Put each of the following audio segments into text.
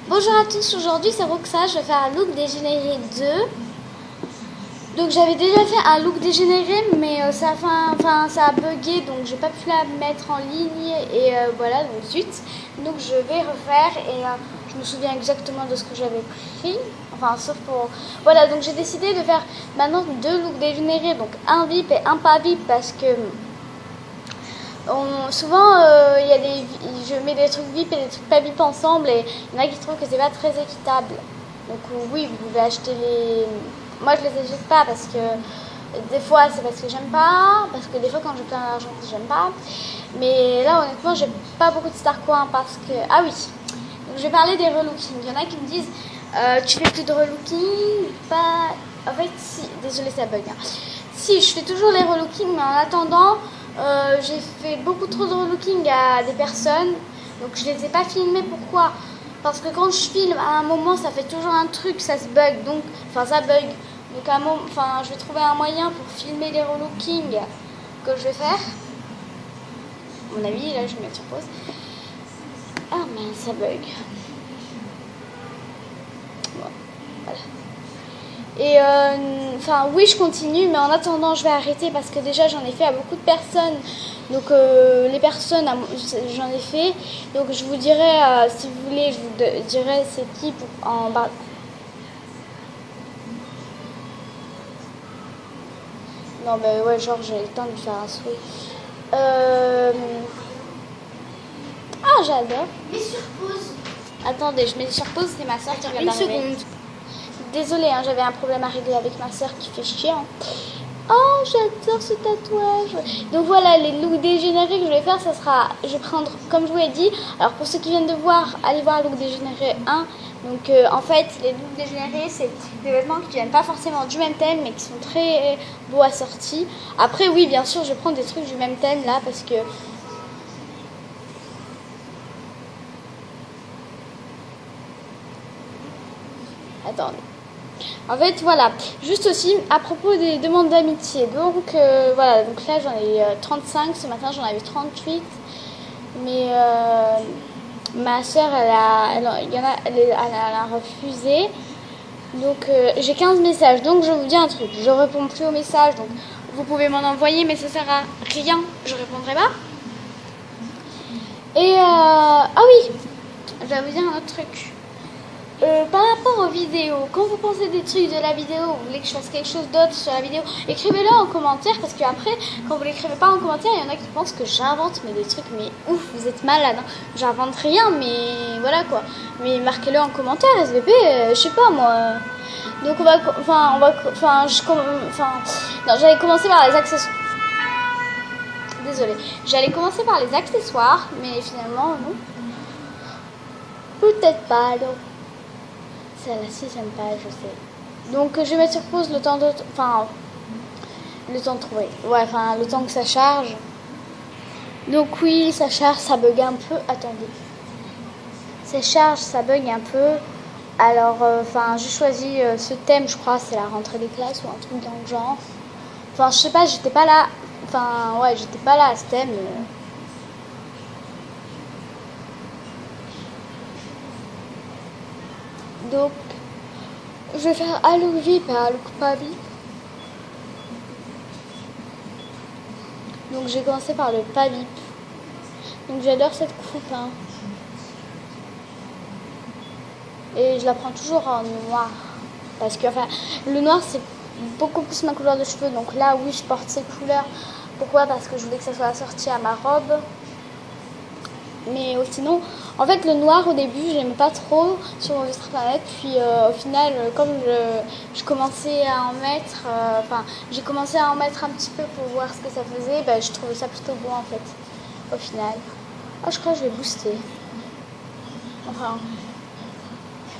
Bonjour à tous, aujourd'hui c'est Roxa, je vais faire un look dégénéré 2. Donc j'avais déjà fait un look dégénéré mais ça a bugué donc j'ai pas pu la mettre en ligne et voilà donc suite. Donc je vais refaire et je me souviens exactement de ce que j'avais pris. Enfin sauf pour... Voilà donc j'ai décidé de faire maintenant 2 looks dégénérés, donc un VIP et un pas VIP parce que... souvent, je mets des trucs VIP et des trucs pas VIP ensemble et il y en a qui trouvent que c'est pas très équitable. Donc oui, vous pouvez acheter les... Moi, je les achète pas parce que des fois, c'est parce que j'aime pas, parce que des fois, quand j'ai plein d'argent, j'aime pas. Mais là, honnêtement, j'ai pas beaucoup de Starcoin parce que... Ah oui, donc je vais parler des relookings. Il y en a qui me disent, tu fais plus de relooking? Pas... En fait, si... Désolée, ça bug. Hein. Si, je fais toujours les relookings, mais en attendant... j'ai fait beaucoup trop de relooking à des personnes, donc je les ai pas filmés. Pourquoi? Parce que quand je filme, à un moment, ça fait toujours un truc, ça se bug, donc, ça bug. Donc, à un moment, je vais trouver un moyen pour filmer les relookings que je vais faire. À mon avis, là, je vais mettre sur pause. Ah, mais ça bug. Bon, voilà. Et oui, je continue, mais en attendant, je vais arrêter parce que déjà, j'en ai fait à beaucoup de personnes. Donc, les personnes, j'en ai fait. Donc, je vous dirai, si vous voulez, je vous dirai c'est qui en bas. Non, mais ouais, genre, j'ai le temps de faire un souhait. Ah, j'adore. Mets sur pause. Attendez, je mets sur pause, c'est ma soeur qui vient Une d'arriver. seconde. Désolée, hein, j'avais un problème à régler avec ma soeur qui fait chier. Hein. Oh, j'adore ce tatouage. Donc voilà, les looks dégénérés que je vais faire, ça sera... Je vais prendre, comme je vous l'ai dit, alors pour ceux qui viennent de voir, allez voir look dégénéré 1. Donc en fait, les looks dégénérés, c'est des vêtements qui viennent pas forcément du même thème, mais qui sont très beaux assortis. Après, oui, bien sûr, je vais prendre des trucs du même thème là, parce que... Attendez. En fait, voilà. Juste aussi, à propos des demandes d'amitié. Donc, voilà. Donc là, j'en ai 35. Ce matin, j'en avais 38. Mais ma soeur, elle a refusé. Donc, j'ai 15 messages. Donc, je vous dis un truc. Je réponds plus aux messages. Donc, vous pouvez m'en envoyer, mais ça sert à rien. Je répondrai pas. Et, ah oui, je vais vous dire un autre truc. Par rapport aux vidéos, quand vous pensez des trucs de la vidéo, vous voulez que je fasse quelque chose d'autre sur la vidéo, écrivez-le en commentaire, parce que après, quand vous l'écrivez pas en commentaire, il y en a qui pensent que j'invente des trucs, mais ouf, vous êtes malade, hein. J'invente rien, mais voilà quoi. Mais marquez-le en commentaire, SVP, je sais pas moi. Donc j'allais commencer par les accessoires. Désolée, j'allais commencer par les accessoires, mais finalement non. Peut-être pas alors. C'est la 6e page, je sais. Donc je vais mettre sur pause le temps de... le temps de trouver. Ouais, le temps que ça charge. Donc oui, ça charge, ça bug un peu. Attendez. Ça charge, ça bug un peu. Alors, j'ai choisi ce thème, je crois, c'est la rentrée des classes ou un truc dans le genre. Je sais pas, j'étais pas là. J'étais pas là à ce thème. Donc, je vais faire un look VIP et un look pas VIP. Donc, j'ai commencé par le pas VIP. Donc, j'adore cette coupe. Hein. Et je la prends toujours en noir. Parce que, le noir, c'est beaucoup plus ma couleur de cheveux. Donc là, oui, je porte ces couleurs. Pourquoi? Parce que je voulais que ça soit assorti à ma robe. Mais sinon, en fait, le noir au début, j'aimais pas trop sur mon Vestre Planète. Puis au final, comme je commençais à en mettre, j'ai commencé à en mettre un petit peu pour voir ce que ça faisait. Je trouvais ça plutôt beau en fait, au final. Oh, je crois que je vais booster.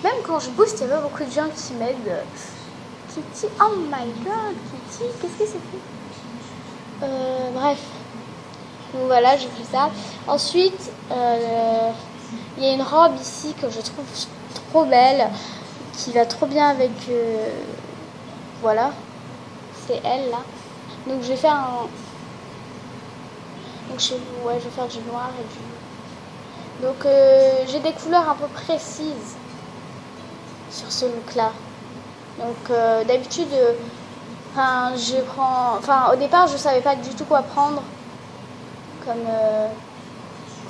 Même quand je booste, il y avait beaucoup de gens qui m'aident. Kitty, oh my god, Kitty, qu'est-ce que c'est fait? Bref. Donc voilà, j'ai fait ça. Ensuite, il y a une robe ici que je trouve trop belle, qui va trop bien avec... voilà, c'est elle là. Donc je vais faire un... Donc je vais faire du noir et du... Donc j'ai des couleurs un peu précises. sur ce look là. Donc d'habitude, au départ je savais pas du tout quoi prendre comme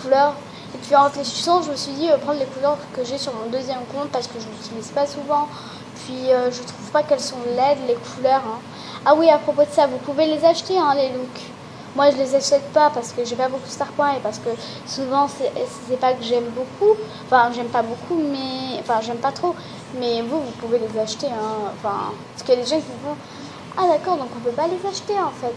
couleur. Et puis en réfléchissant, je me suis dit prendre les couleurs que j'ai sur mon deuxième compte parce que je l'utilise pas souvent. Puis je trouve pas qu'elles sont laides les couleurs. Hein. Ah oui, à propos de ça, vous pouvez les acheter hein, les looks. Moi je les achète pas parce que j'ai pas beaucoup de Star Points et parce que souvent c'est pas que j'aime beaucoup. Enfin j'aime pas beaucoup mais. Enfin j'aime pas trop. Mais vous pouvez les acheter. Hein. Enfin, parce qu'il y a des gens qui vont. Ah d'accord, donc on peut pas les acheter en fait.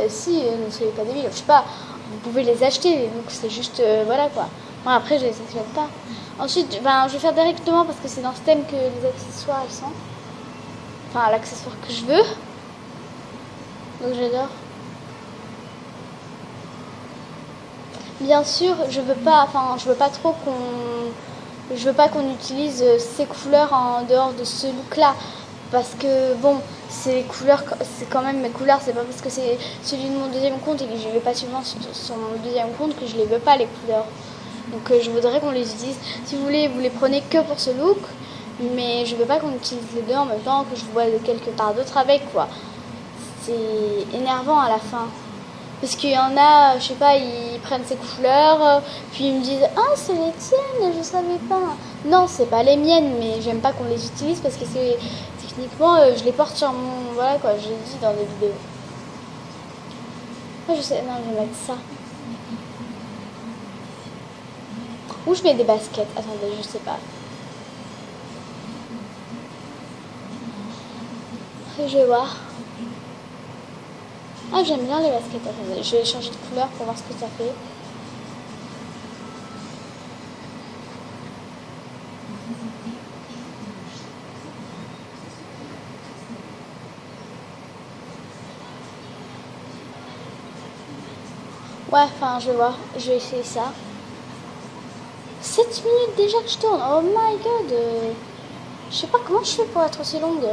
Si, ne soyez pas débiles, je sais pas. Vous pouvez les acheter, donc c'est juste, voilà quoi. Moi après je les achète pas. Ensuite, je vais faire directement parce que c'est dans ce thème que les accessoires ils sont. Enfin, l'accessoire que je veux. Donc j'adore. Bien sûr, je veux pas trop qu'on utilise ces couleurs en dehors de ce look là. Parce que bon, c'est les couleurs, c'est quand même mes couleurs, c'est pas parce que c'est celui de mon deuxième compte et que je vais pas souvent sur mon deuxième compte que je les veux pas les couleurs. Donc je voudrais qu'on les utilise. Si vous voulez, vous les prenez que pour ce look, mais je veux pas qu'on utilise les deux en même temps que je vois quelque part d'autre avec quoi. C'est énervant à la fin. Parce qu'il y en a, je sais pas, ils prennent ces couleurs, puis ils me disent « Ah, c'est les tiennes, je savais pas !» Non, c'est pas les miennes, mais j'aime pas qu'on les utilise parce que c'est techniquement, je les porte sur mon... Voilà quoi, je l'ai dit dans des vidéos. Ah, je sais, non, je vais mettre ça. Ou je mets des baskets, attendez, je sais pas. Je vais voir. Ah, j'aime bien les baskets. Attendez, je vais changer de couleur pour voir ce que ça fait. Ouais, enfin, je vais voir. Je vais essayer ça. 7 minutes déjà que je tourne. Oh my god. Je sais pas comment je fais pour être aussi longue.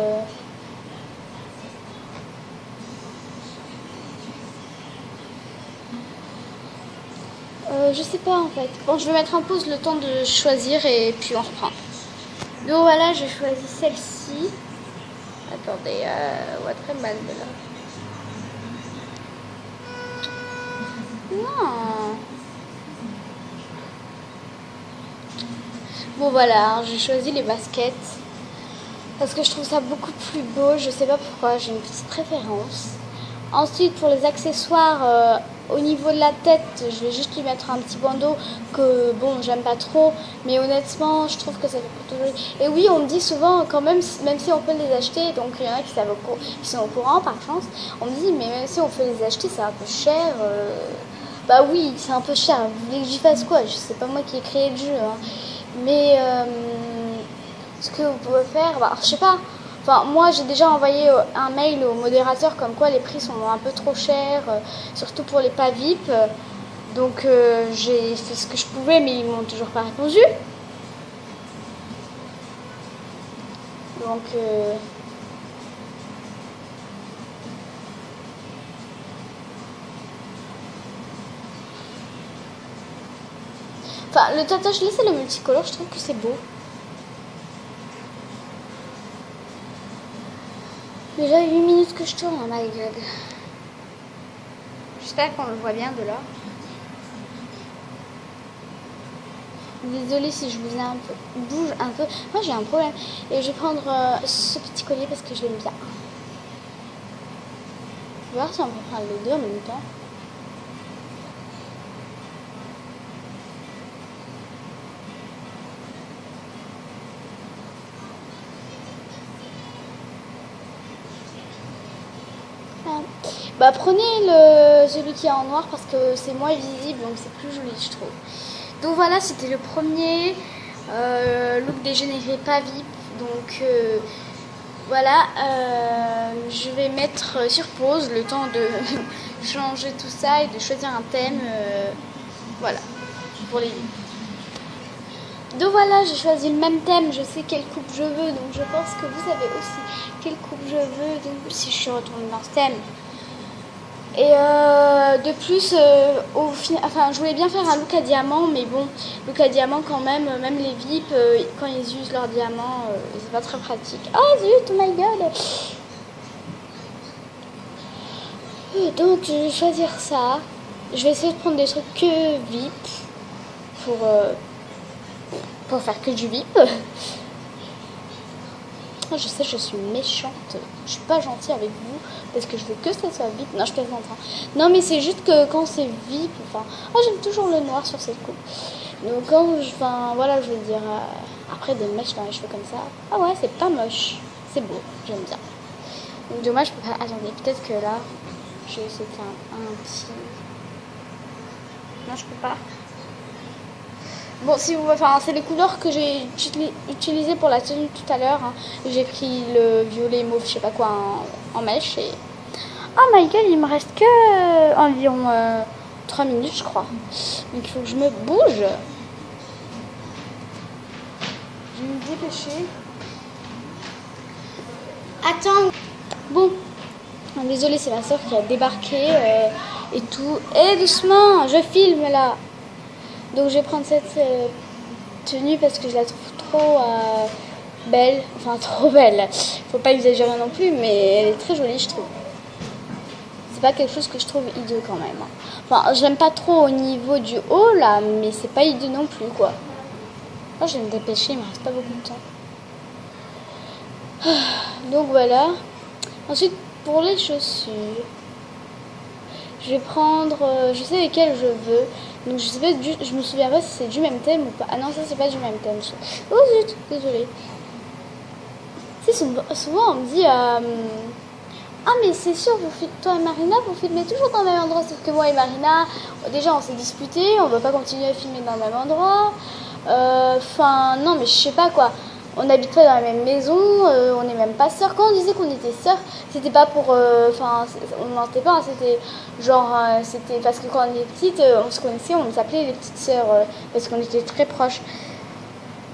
Je sais pas en fait. Bon, je vais mettre en pause le temps de choisir et puis on reprend. Donc voilà, j'ai choisi celle-ci. Attendez, ouais, très mal de là. Non. Bon voilà, j'ai choisi les baskets. Parce que je trouve ça beaucoup plus beau. Je sais pas pourquoi, j'ai une petite préférence. Ensuite, pour les accessoires, au niveau de la tête, je vais juste lui mettre un petit bandeau que, bon, j'aime pas trop. Mais honnêtement, je trouve que ça fait plutôt joli. Et oui, on me dit souvent, quand même si on peut les acheter, donc il y en a qui sont au courant, par chance, on me dit, mais même si on peut les acheter, c'est un peu cher. Bah oui, c'est un peu cher. Vous voulez que j'y fasse quoi? Je sais pas moi qui ai créé le jeu. Hein. Mais ce que vous pouvez faire, je sais pas. Enfin, moi, j'ai déjà envoyé un mail au modérateur comme quoi les prix sont un peu trop chers, surtout pour les pas VIP. Donc, j'ai fait ce que je pouvais, mais ils m'ont toujours pas répondu. Donc, enfin, le tatouage laissez le multicolore, je trouve que c'est beau. Déjà 8 minutes que je tourne, oh my god. J'espère qu'on le voit bien de là. Désolée si je vous ai bouge un peu. Moi j'ai un problème. Et je vais prendre ce petit collier parce que je l'aime bien. Je vais voir si on peut prendre les deux en même temps. Bah prenez celui qui est en noir parce que c'est moins visible donc c'est plus joli je trouve. Donc voilà, c'était le premier look dégénéré pas VIP. Donc voilà, je vais mettre sur pause le temps de changer tout ça et de choisir un thème. Voilà, pour les VIP. Donc voilà, j'ai choisi le même thème, je sais quelle coupe je veux, donc je pense que vous savez aussi quelle coupe je veux, donc si je suis retournée dans ce thème. Et de plus, enfin, je voulais bien faire un look à diamant, mais bon, look à diamant quand même, même les VIP, quand ils usent leur diamant, c'est pas très pratique. Oh zut, oh my god! Donc je vais choisir ça. Je vais essayer de prendre des trucs que VIP pour faire que du VIP. Je sais, je suis méchante. Je suis pas gentille avec vous parce que je veux que ça soit VIP. Non, je plaisante. Non, mais c'est juste que quand c'est VIP, enfin, j'aime toujours le noir sur cette coupe. Donc enfin, voilà, je veux dire, après des mèches dans les cheveux comme ça. Ah ouais, c'est pas moche. C'est beau, j'aime bien. Donc dommage, je peux pas. Attendez, peut-être que là, je vais essayer de faire un petit. Non, je peux pas. Bon, si vous, enfin, c'est les couleurs que j'ai utilisées pour la tenue tout à l'heure. Hein. J'ai pris le violet mauve, je sais pas quoi, en mèche. Et... oh my god, il me reste que environ 3 minutes, je crois. Donc il faut que je me bouge. Je vais me dépêcher. Attends. Bon. Désolée, c'est ma soeur qui a débarqué et tout. Et doucement, je filme là. Donc je vais prendre cette tenue parce que je la trouve trop belle. Enfin, trop belle. Faut pas exagérer non plus, mais elle est très jolie, je trouve. C'est pas quelque chose que je trouve hideux quand même. Enfin, j'aime pas trop au niveau du haut là, mais c'est pas hideux non plus quoi. Oh, je vais me dépêcher, il me reste pas beaucoup de temps. Donc voilà. Ensuite, pour les chaussures, je vais prendre, je sais lesquelles je veux. Donc je sais pas, je me souviens pas si c'est du même thème ou pas. Ah non, ça c'est pas du même thème. Oh zut, désolée. Tu sais, souvent on me dit, ah mais c'est sûr, toi et Marina, vous filmez toujours dans le même endroit. Sauf que moi et Marina, déjà on s'est disputés, on va pas continuer à filmer dans le même endroit. Enfin, non, mais je sais pas quoi. On n'habite pas dans la même maison, on n'est même pas sœurs. Quand on disait qu'on était sœurs, c'était pas pour... Enfin, on mentait pas, c'était genre... c'était parce que quand on était petites, on se connaissait, on s'appelait les petites sœurs, parce qu'on était très proches.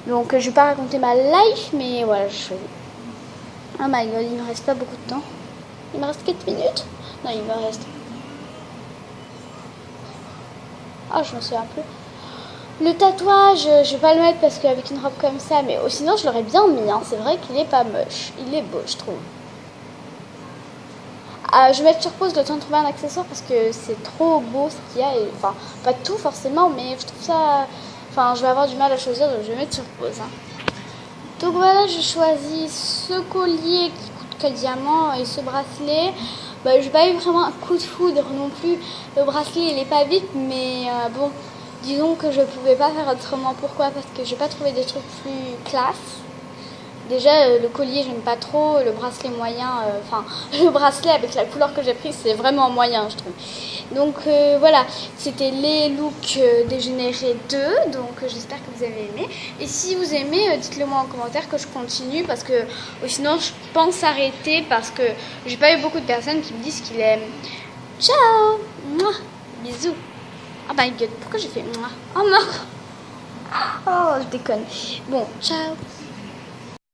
Donc, je vais pas raconter ma life, mais voilà, je choisis. Oh my god, il me reste pas beaucoup de temps. Il me reste 4 minutes. Non, il me reste... ah, je m'en souviens plus. Le tatouage, je vais pas le mettre parce qu'avec une robe comme ça, mais sinon je l'aurais bien mis. Hein. C'est vrai qu'il est pas moche. Il est beau, je trouve. Je vais mettre sur pause le temps de trouver un accessoire parce que c'est trop beau ce qu'il y a. Et, enfin, pas tout forcément, mais je trouve ça... enfin, je vais avoir du mal à choisir, donc je vais mettre sur pause. Hein. Donc voilà, je choisis ce collier qui coûte que le diamant et ce bracelet. Bah, j'ai pas eu vraiment un coup de foudre non plus. Le bracelet, il est pas vite, mais bon... disons que je pouvais pas faire autrement. Pourquoi? Parce que j'ai pas trouvé des trucs plus classe. Déjà, le collier, j'aime pas trop. Le bracelet moyen, enfin, le bracelet avec la couleur que j'ai prise, c'est vraiment moyen, je trouve. Donc voilà, c'était les looks dégénérés 2. Donc j'espère que vous avez aimé. Et si vous aimez, dites-le moi en commentaire que je continue. Parce que sinon, je pense arrêter. Parce que j'ai pas eu beaucoup de personnes qui me disent qu'ils aiment. Ciao! Mouah. Bisous! Oh my god, pourquoi j'ai fait... oh non. Oh, je déconne. Bon, ciao.